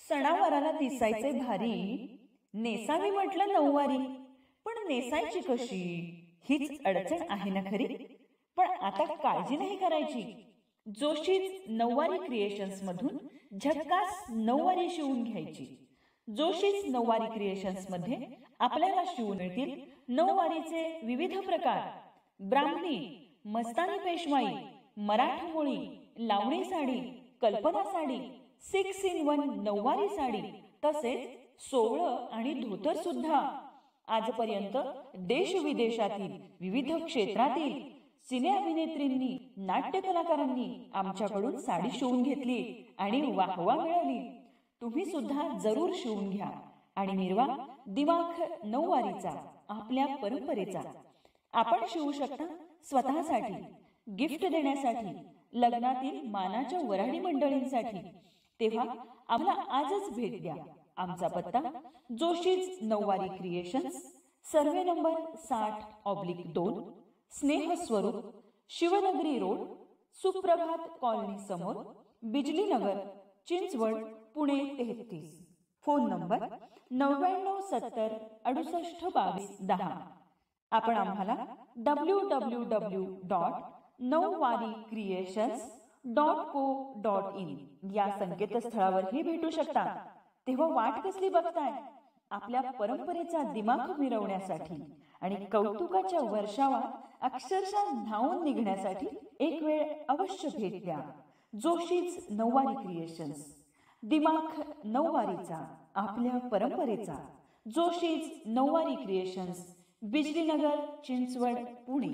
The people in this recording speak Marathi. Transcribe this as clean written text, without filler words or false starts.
सणावाराला दिसायचे भारी, नेसावी म्हटलं नऊवारी, पण नेसायची कशी हीच अडचण आहे ना खरी. पण आता काळजी नाही करायची. जोशीच नऊवारी क्रिएशन्स मधून झक्कास नऊवारी शिवून घ्यायची. जोशीच नऊवारी क्रिएशन्स मध्ये आपल्याला शिवून मिळतील नऊवारीचे विविध प्रकार. ब्राह्मणी, मस्तानी पेशवाई, मराठा मोळी, लावणी साडी, कल्पना साडी, 6 in 1 नऊवारी साडी, तसेच सोवळं आणि धोतर सुद्धा. आजपर्यंत देश विदेशातील विविध क्षेत्रातील सिने अभिनेत्रींनी, नाट्य कलाकारांनी आमच्याकडून साडी शिवून घेतली आणि वाहवा मिळवली. तुम्ही सुद्धा जरूर शिवून घ्या आणि मिरवा दिमाख नऊवारीचा, आपल्या परंपरेचा. आपण शिवू शकता स्वतःसाठी, गिफ्ट देण्यासाठी, लग्नातील मानाच्या वऱ्हाडी मंडळींसाठी. तेव्हा आम्हाला आजच भेट द्या. आमचा पत्ता जोशीच नऊवारी क्रिएशन्स, सर्वे नंबर 60/2, स्नेह स्वरूप, शिवनगरी रोड, सुप्रभात कॉलनी समोर, बिजली नगर, चिंचवड, पुणे 33. Phone number 9970682210. आपण आम्हाला www.nauwaricreations.co.in या संकेतस्थळावरही भेटू शकता. तेव्हा वाट कसली बघताय? आपल्या परंपरेचा दिमाख मिरवण्यासाठी आणि कौतुकाच्या वर्षावात अक्षरशः धावून निघण्यासाठी एक वेळ अवश्य भेट द्या. जोशीच नऊवारी क्रिएशन्स, दिमाख नऊवारीचा, आपल्या परंपरेचा. जोशीच नऊवारी क्रिएशन्स, बिजलीनगर, चिंचवड, पुणे.